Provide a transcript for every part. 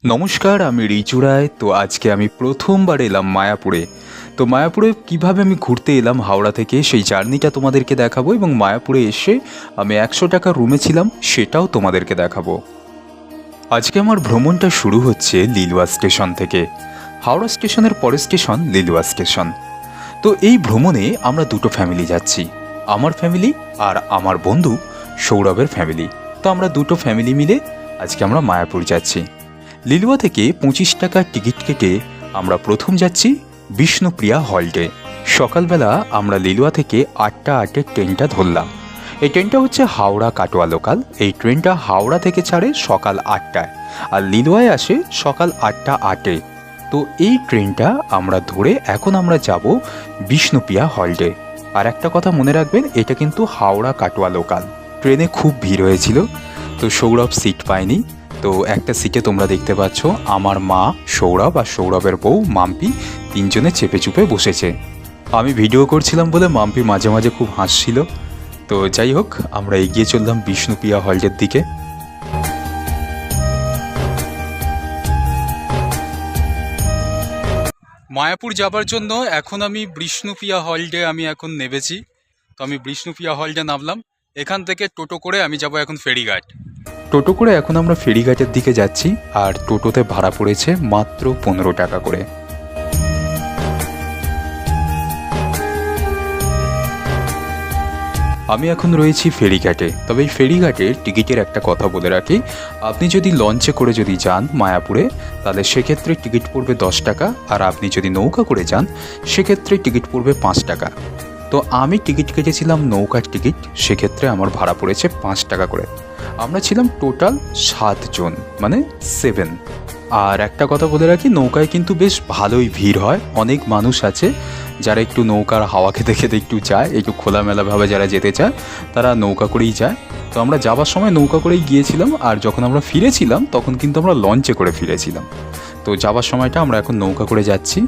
নমস্কার, আমি রিচু রায়। তো আজকে আমি প্রথমবার এলাম মায়াপুরে। তো মায়াপুরে কিভাবে আমি ঘুরতে এলাম হাওড়া থেকে সেই জার্নিটা তোমাদেরকে দেখাবো, এবং মায়াপুরে এসে আমি 100 টাকার রুমে ছিলাম সেটাও তোমাদেরকে দেখাবো। আজকে আমার ভ্রমণটা শুরু হচ্ছে লিলুয়া স্টেশন থেকে। হাওড়া স্টেশনের পরের স্টেশন লিলুয়া স্টেশন। তো এই ভ্রমণে আমরা দুটো ফ্যামিলি যাচ্ছি, আমার ফ্যামিলি আর আমার বন্ধু সৌরভের ফ্যামিলি। তো আমরা দুটো ফ্যামিলি মিলে আজকে আমরা মায়াপুর যাচ্ছি। লিলুয়া থেকে 25 টাকার টিকিট কেটে আমরা প্রথম যাচ্ছি বিষ্ণুপ্রিয়া হল্টে। সকালবেলা আমরা লিলুয়া থেকে 8:08-এর ট্রেনটা ধরলাম। এই ট্রেনটা হচ্ছে হাওড়া কাটোয়া লোকাল। এই ট্রেনটা হাওড়া থেকে ছাড়ে সকাল 8টায় আর লিলুয়ায় আসে সকাল 8:08-এ। তো এই ট্রেনটা আমরা ধরে এখন আমরা যাব বিষ্ণুপ্রিয়া হল্টে। আর একটা কথা মনে রাখবেন, এটা কিন্তু হাওড়া কাটোয়া লোকাল। ট্রেনে খুব ভিড় হয়েছিল, তো সৌরভ সিট পায়নি। তো একটা সিটে তোমরা দেখতে পাচ্ছ আমার মা, সৌরভ আর সৌরভের বউ মাম্পি তিনজনে চেপে চুপে বসেছে। আমি ভিডিও করছিলাম বলে মাম্পি মাঝে মাঝে খুব হাসছিল। তো যাই হোক, আমরা এগিয়ে চললাম বিষ্ণুপ্রিয়া হল্টের দিকে। মায়াপুর যাবার জন্য এখন আমি বিষ্ণুপ্রিয়া হল্টে এখন নেমেছি। তো আমি বিষ্ণুপ্রিয়া হল্টে নামলাম। এখান থেকে টোটো করে আমি যাব এখন ফেরিঘাট। টোটো করে এখন আমরা ফেরিঘাটের দিকে যাচ্ছি, আর টোটোতে ভাড়া পড়েছে মাত্র 15 টাকা করে। আমি এখন রয়েছি ফেরিঘাটে। তবে এই ফেরিঘাটের টিকিটের একটা কথা বলে রাখি, আপনি যদি লঞ্চে করে যদি যান মায়াপুরে, তাহলে সেক্ষেত্রে টিকিট পড়বে 10 টাকা, আর আপনি যদি নৌকা করে যান সেক্ষেত্রে টিকিট পড়বে 5 টাকা। তো আমি টিকিট কেটেছিলাম নৌকার টিকিট, সেক্ষেত্রে আমার ভাড়া পড়েছে 5 টাকা করে। আমরা ছিলাম টোটাল 7 জন, মানে 7। আর একটা কথা বলে রাখি, নৌকায় কিন্তু বেশ ভালোই ভিড় হয়। অনেক মানুষ আছে যারা একটু নৌকার হাওয়া খেতে খেতে একটু যায়, একটু খোলামেলাভাবে যারা যেতে চায় তারা নৌকা করেই যায়। তো আমরা যাবার সময় নৌকা করেই গিয়েছিলাম, আর যখন আমরা ফিরেছিলাম তখন কিন্তু আমরা লঞ্চে করে ফিরেছিলাম। তো যাবার সময়টা আমরা এখন নৌকা করে যাচ্ছি।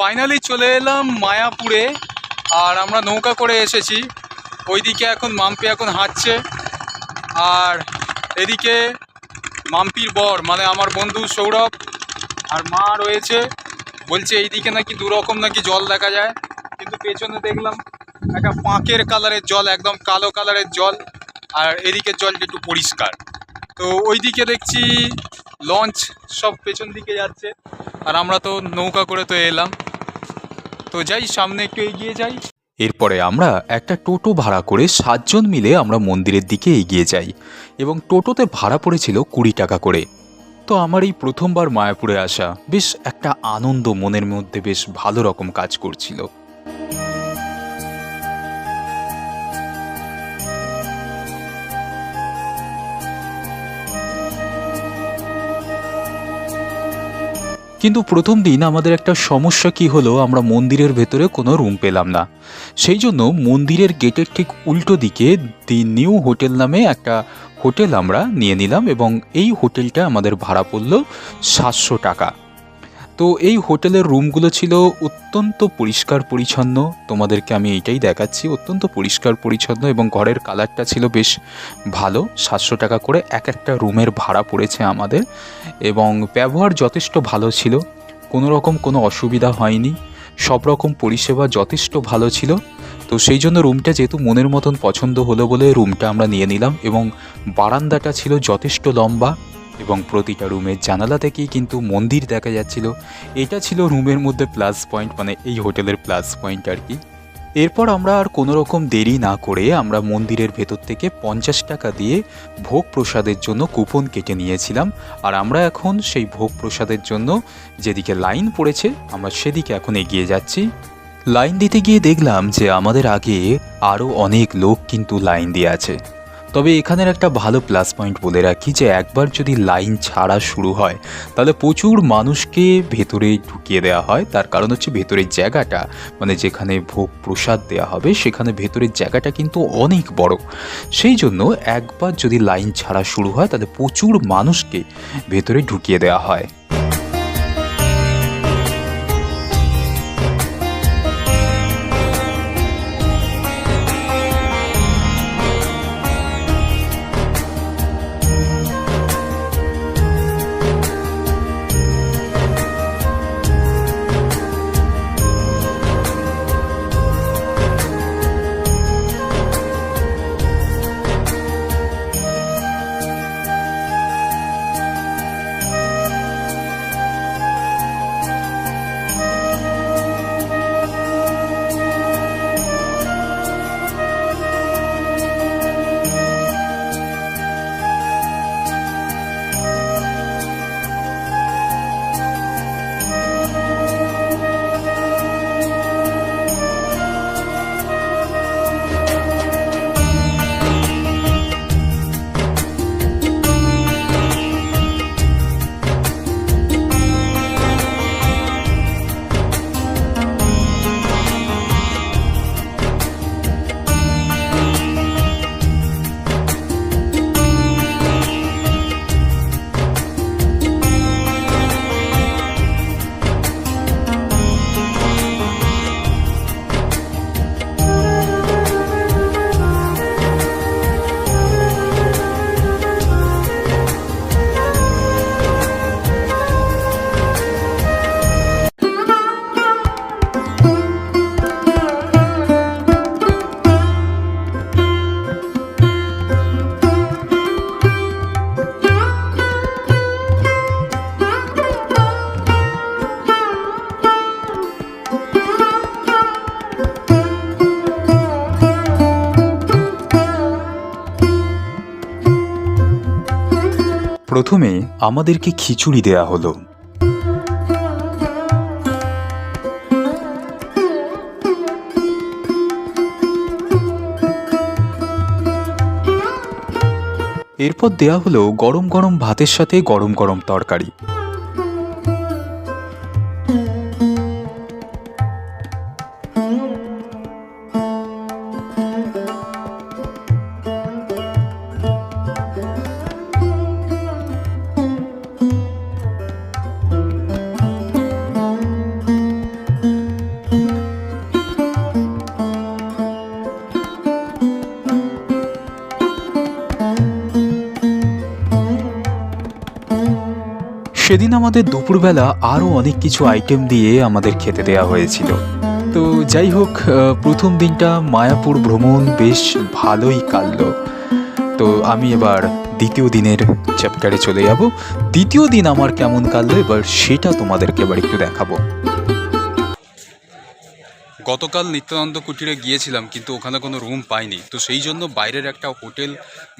ফাইনালি চলে এলাম মায়াপুরে, আর আমরা নৌকা করে এসেছি। ওইদিকে এখন মাম্পি এখন হাঁটছে, আর এদিকে মাম্পির বর মানে আমার বন্ধু সৌরভ আর মা রয়েছে। বলছে এইদিকে নাকি দুরকম নাকি জল দেখা যায়, কিন্তু পেছনে দেখলাম একটা পাঁকের কালারের জল, একদম কালো কালারের জল, আর এদিকের জলটা একটু পরিষ্কার। তো ওইদিকে দেখছি লঞ্চ সব পেছন দিকে যাচ্ছে, আর আমরা তো নৌকা করে তো এলাম। তো যাই, সামনে একটু এগিয়ে যাই। এরপরে আমরা একটা টোটো ভাড়া করে 7 জন মিলে আমরা মন্দিরের দিকে এগিয়ে যাই, এবং টোটোতে ভাড়া পড়েছিল 20 টাকা করে। তো আমার এই প্রথমবার মায়াপুরে আসা, বেশ একটা আনন্দ মনের মধ্যে বেশ ভালো রকম কাজ করছিল। কিন্তু প্রথম দিন আমাদের একটা সমস্যা কি হলো, আমরা মন্দিরের ভেতরে কোনো রুম পেলাম না। সেই জন্য মন্দিরের গেটের ঠিক উল্টো দিকে দি নিউ হোটেল নামে একটা হোটেল আমরা নিয়ে নিলাম, এবং এই হোটেলটা আমাদের ভাড়া পড়ল 700 টাকা। তো এই হোটেলের রুমগুলো ছিল অত্যন্ত পরিষ্কার পরিচ্ছন্ন। তোমাদেরকে আমি এইটাই দেখাচ্ছি, অত্যন্ত পরিষ্কার পরিচ্ছন্ন, এবং ঘরের কালারটা ছিল বেশ ভালো। 700 টাকা করে এক একটা রুমের ভাড়া পড়েছে আমাদের, এবং ব্যবহার যথেষ্ট ভালো ছিল। কোনো রকম কোনো অসুবিধা হয়নি, সব রকম পরিষেবা যথেষ্ট ভালো ছিল। তো সেই জন্য রুমটা যেহেতু মনের মতন পছন্দ হলো বলে রুমটা আমরা নিয়ে নিলাম, এবং বারান্দাটা ছিল যথেষ্ট লম্বা, এবং প্রতিটা রুমের জানালা থেকেই কিন্তু মন্দির দেখা যাচ্ছিল। এটা ছিল রুমের মধ্যে প্লাস পয়েন্ট, মানে এই হোটেলের প্লাস পয়েন্ট আর কি। এরপর আমরা আর কোনো রকম দেরি না করে আমরা মন্দিরের ভেতর থেকে 50 টাকা দিয়ে ভোগ প্রসাদের জন্য কুপন কেটে নিয়েছিলাম, আর আমরা এখন সেই ভোগ প্রসাদের জন্য যেদিকে লাইন পড়েছে আমরা সেদিকে এখন এগিয়ে যাচ্ছি। লাইন দিতে গিয়ে দেখলাম যে আমাদের আগে আরও অনেক লোক কিন্তু লাইন দিয়ে আছে। তবে এখানের একটা ভালো প্লাস পয়েন্ট বলে রাখি যে একবার যদি লাইন ছাড়া শুরু হয় তাহলে প্রচুর মানুষকে ভেতরে ঢুকিয়ে দেওয়া হয়। তার কারণ হচ্ছে ভেতরের জায়গাটা, মানে যেখানে ভোগ প্রসাদ দেওয়া হবে সেখানে ভেতরের জায়গাটা কিন্তু অনেক বড়। সেই জন্য একবার যদি লাইন ছাড়া শুরু হয় তাহলে প্রচুর মানুষকে ভেতরে ঢুকিয়ে দেওয়া হয়। প্রথমে আমাদেরকে খিচুড়ি দেয়া হলো। এরপর দেয়া হলো গরম গরম ভাতের সাথে গরম গরম তরকারি। সেদিন আমাদের দুপুরবেলা আরও অনেক কিছু আইটেম দিয়ে আমাদের খেতে দেওয়া হয়েছিল। তো যাই হোক, প্রথম দিনটা মায়াপুর ভ্রমণ বেশ ভালোই কাটল। তো আমি এবার দ্বিতীয় দিনের চ্যাপ্টারে চলে যাব। দ্বিতীয় দিন আমার কেমন কাটলো এবার সেটা তোমাদেরকে এবার একটু দেখাবো। গতকাল নিত্যানন্দ কুটিরে গিয়েছিলাম কিন্তু ওখানে কোনো রুম পাইনি, তো সেই জন্য বাইরের একটা হোটেল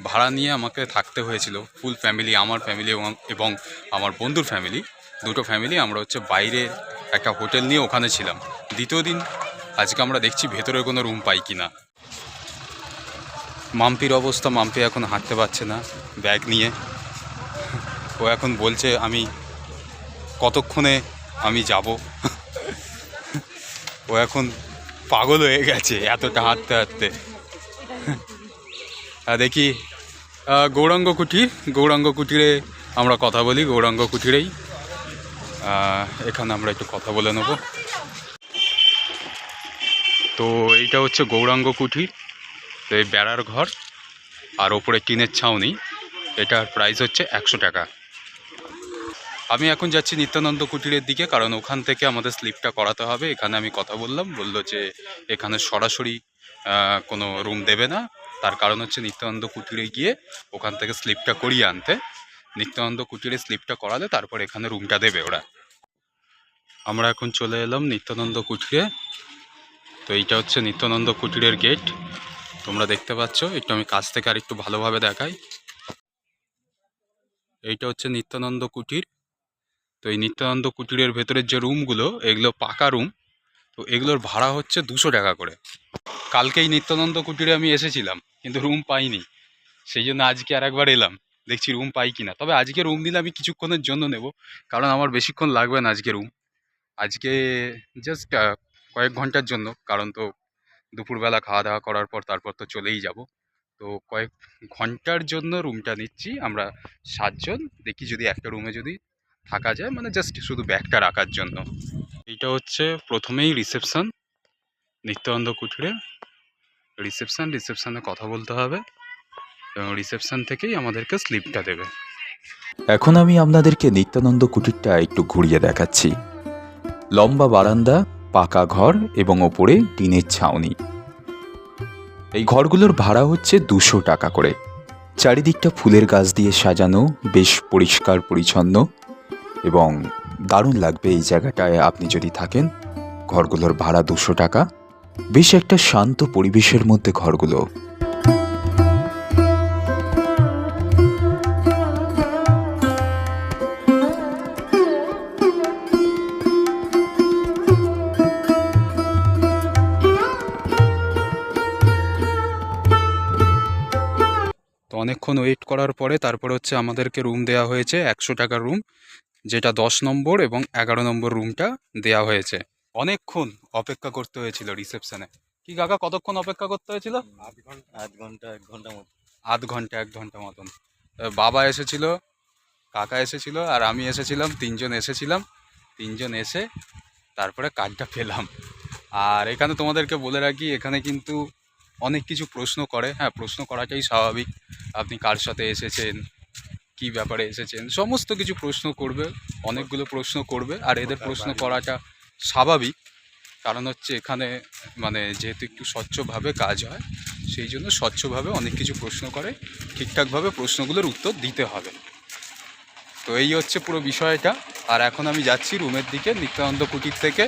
ভাড়া নিয়ে আমাকে থাকতে হয়েছিল। ফুল ফ্যামিলি, আমার ফ্যামিলি এবং আমার বন্ধুর ফ্যামিলি, দুটো ফ্যামিলি আমরা হচ্ছে বাইরে একটা হোটেল নিয়ে ওখানে ছিলাম। দ্বিতীয় দিন আজকে আমরা দেখছি ভেতরে কোনো রুম পাই কি না। মাম্পির অবস্থা, মাম্পি এখন হাঁটতে পারছে না ব্যাগ নিয়ে। ও এখন বলছে আমি কতক্ষণে আমি যাব। ও এখন পাগল হয়ে গেছে এতটা হাঁটতে হাঁটতে। দেখি গৌরাঙ্গ কুটিরে আমরা কথা বলি। গৌরাঙ্গ কুটিরেই এখানে আমরা একটু কথা বলে নেব। তো এইটা হচ্ছে গৌরাঙ্গ কুটির। তো এই বেড়ার ঘর আর ওপরে টিনের ছাউনি। এটার প্রাইস হচ্ছে 100 টাকা। আমি এখন যাচ্ছি নিত্যানন্দ কুটিরের দিকে, কারণ ওখান থেকে আমাদের স্লিপটা করাতে হবে। এখানে আমি কথা বললাম, বললো যে এখানে সরাসরি কোনো রুম দেবে না। তার কারণ হচ্ছে নিত্যানন্দ কুটিরে গিয়ে ওখান থেকে স্লিপটা করিয়ে আনতে। নিত্যানন্দ কুটিরে স্লিপটা করালে তারপর এখানে রুমটা দেবে ওরা। আমরা এখন চলে এলাম নিত্যানন্দ কুটিরে। তো এইটা হচ্ছে নিত্যানন্দ কুটিরের গেট, তোমরা দেখতে পাচ্ছ। একটু আমি কাছ থেকে আর একটু ভালোভাবে দেখাই। এইটা হচ্ছে নিত্যানন্দ কুটির। তো এই নিত্যানন্দ কুটিরের ভেতরের যে রুমগুলো, এগুলো পাকা রুম। তো এগুলোর ভাড়া হচ্ছে 200 টাকা করে। কালকেই নিত্যানন্দ কুটিরে আমি এসেছিলাম কিন্তু রুম পাইনি। সেই জন্য আজকে আর একবার এলাম, দেখছি রুম পাই কিনা। তবে আজকে রুম নিলে আমি কিছুক্ষণের জন্য নেব, কারণ আমার বেশিক্ষণ লাগবে না আজকে রুম। আজকে জাস্ট কয়েক ঘন্টার জন্য, কারণ তো দুপুরবেলা খাওয়া দাওয়া করার পর তারপর তো চলেই যাব। তো কয়েক ঘন্টার জন্য রুমটা নিচ্ছি আমরা 7 জন। দেখি যদি একটা রুমে যদি থাকা যায়, মানে জাস্ট শুধু ব্যাগটা রাখার জন্য। এইটা হচ্ছে প্রথমেই রিসেপশন, নিত্যানন্দ কুঠিরে রিসেপশনে কথা বলতে হবে এবং রিসেপশন থেকেই আমাদেরকে স্লিপটা দেবে। এখন আমি আপনাদেরকে নিত্যানন্দ কুটিরটা একটু ঘুরিয়ে দেখাচ্ছি। লম্বা বারান্দা, পাকা ঘর এবং ওপরে টিনের ছাউনি। এই ঘরগুলোর ভাড়া হচ্ছে 200 টাকা করে। চারিদিকটা ফুলের গাছ দিয়ে সাজানো, বেশ পরিষ্কার পরিচ্ছন্ন এবং দারুণ লাগবে এই জায়গাটায় আপনি যদি থাকেন। ঘরগুলোর ভাড়া 200 টাকা। বেশ একটা শান্ত পরিবেশের মধ্যে ঘরগুলো। তো অনেকক্ষণ ওয়েট করার পরে তারপর হচ্ছে আমাদেরকে রুম দেওয়া হয়েছে 100 টাকার রুম, যেটা 10 নম্বর এবং 11 নম্বর রুমটা দেওয়া হয়েছে। অনেকক্ষণ অপেক্ষা করতে হয়েছিল রিসেপশনে। কি কাকা, কতক্ষণ অপেক্ষা করতে হয়েছিল? আধ ঘন্টা 1 ঘন্টা মতন। বাবা এসেছিল, কাকা এসেছিল আর আমি এসেছিলাম, 3জন এসেছিলাম। 3জন এসে তারপরে কার্ডটা পেলাম। আর এখানে তোমাদেরকে বলে রাখি, এখানে কিন্তু অনেক কিছু প্রশ্ন করে। হ্যাঁ, প্রশ্ন করাটাই স্বাভাবিক। আপনি কার সাথে এসেছেন, কি ব্যাপারে এসেছেন, সমস্ত কিছু প্রশ্ন করবে, অনেকগুলো প্রশ্ন করবে। আর এদের প্রশ্ন করাটা স্বাভাবিক, কারণ হচ্ছে এখানে মানে যেহেতু একটু স্বচ্ছভাবে কাজ হয়, সেই জন্য স্বচ্ছভাবে অনেক কিছু প্রশ্ন করে, ঠিকঠাকভাবে প্রশ্নগুলোর উত্তর দিতে হবে। তো এই হচ্ছে পুরো বিষয়টা। আর এখন আমি যাচ্ছি রুমের দিকে। নিত্যানন্দ কুটির থেকে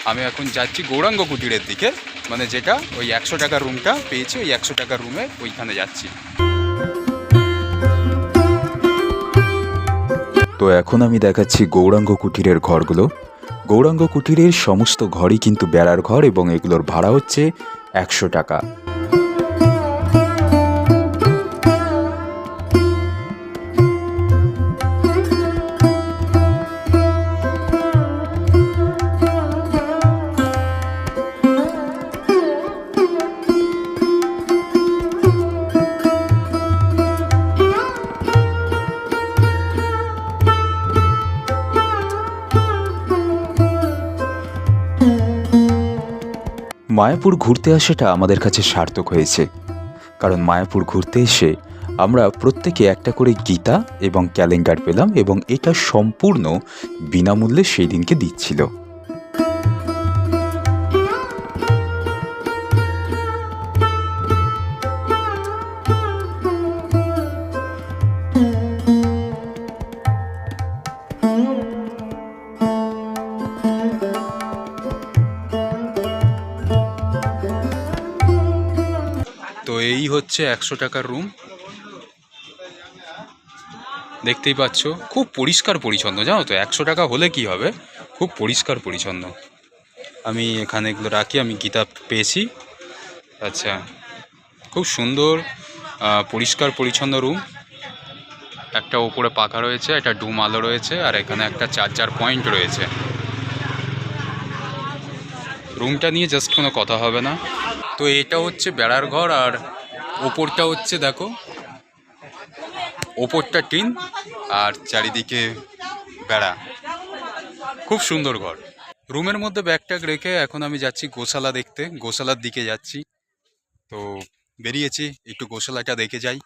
আমি এখন যাচ্ছি গৌরাঙ্গ কুটিরের দিকে, মানে যেটা ওই 100 টাকার রুমটা পেয়েছি, ওই 100 টাকার রুমে ওইখানে যাচ্ছি। তো এখন আমি দেখাচ্ছি গৌরাঙ্গ কুটিরের ঘরগুলো। গৌরাঙ্গ কুটিরের সমস্ত ঘরই কিন্তু বেড়ার ঘর এবং এগুলোর ভাড়া হচ্ছে 100 টাকা। মায়াপুর ঘুরতে আসাটা আমাদের কাছে সার্থক হয়েছে, কারণ মায়াপুর ঘুরতে এসে আমরা প্রত্যেকে একটা করে গীতা এবং ক্যালেন্ডার পেলাম এবং এটা সম্পূর্ণ বিনামূল্যে সেই দিনকে দিচ্ছিল। তো এই হচ্ছে 100 টাকার রুম, দেখতেই পাচ্ছ। খুব পরিষ্কার পরিচ্ছন্ন, জানো তো। 100 টাকা হলে কি হবে, খুব পরিষ্কার পরিচ্ছন্ন। আমি এখানে এগুলো রাখি, আমি গীতা পেয়েছি। আচ্ছা, খুব সুন্দর পরিষ্কার পরিচ্ছন্ন রুম। একটা ওপরে পাখা রয়েছে, একটা ডুম আলো রয়েছে, আর এখানে একটা চার্জার পয়েন্ট রয়েছে। রুমটা নিয়ে জাস্ট কোনো কথা হবে না। তো এটা হচ্ছে বেড়ার ঘর, আর ওপরটা হচ্ছে দেখো, ওপরটা টিন আর চারিদিকে বেড়া। খুব সুন্দর ঘর। রুমের মধ্যে ব্যাগ ট্যাগ রেখে এখন আমি যাচ্ছি গোশালা দেখতে, গোশালার দিকে যাচ্ছি। তো বেরিয়েছি, একটু গোশালাটা দেখে যাই।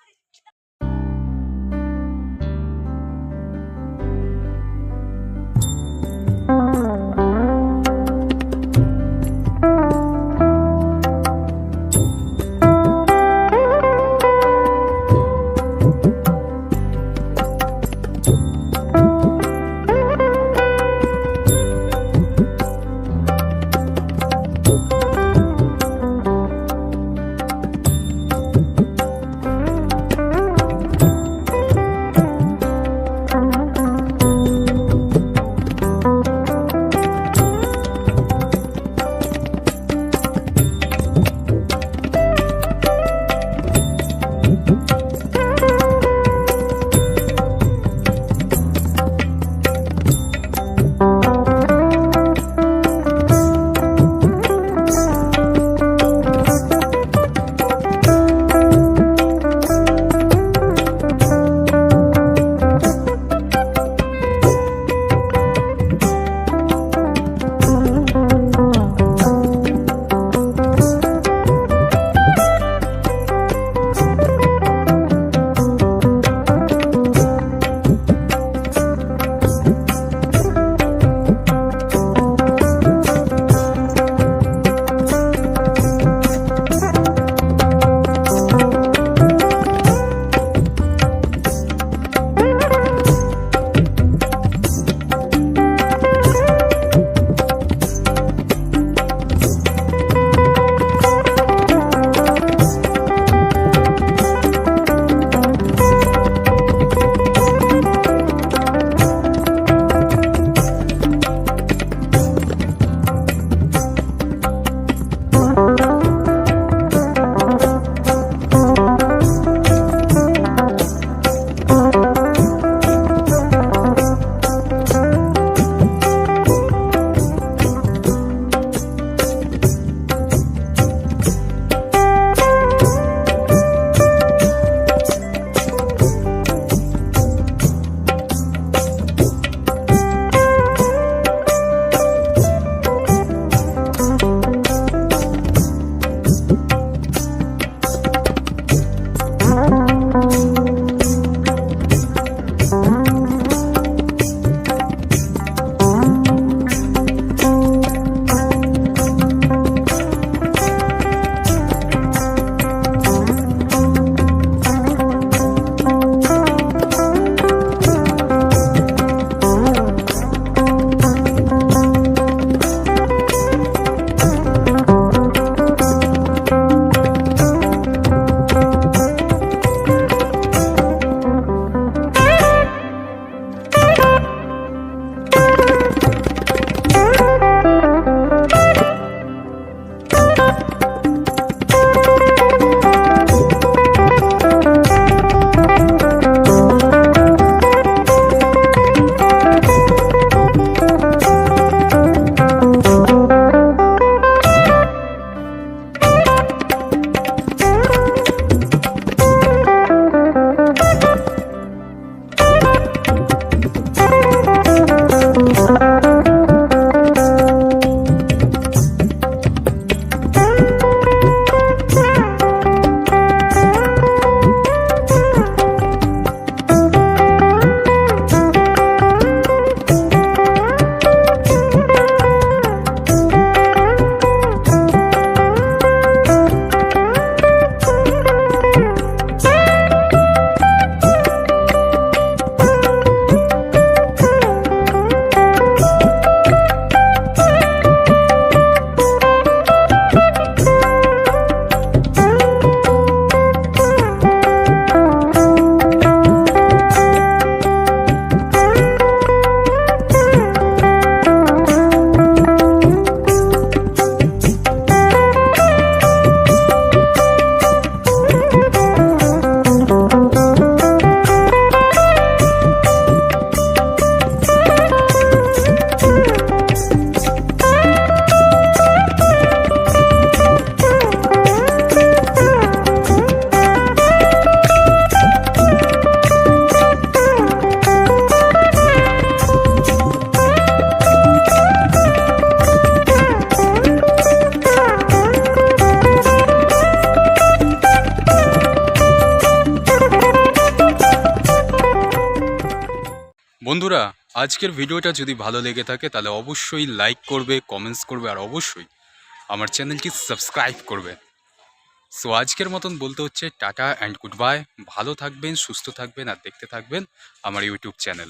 বন্ধুরা, আজকের ভিডিওটা যদি ভালো লেগে থাকে তাহলে অবশ্যই লাইক করবে, কমেন্টস করবে, আর অবশ্যই আমার চ্যানেলটি সাবস্ক্রাইব করবে। সো আজকের মতন বলতে হচ্ছে টাটা অ্যান্ড গুড বাই। ভালো থাকবেন, সুস্থ থাকবেন, আর দেখতে থাকবেন আমার ইউটিউব চ্যানেল।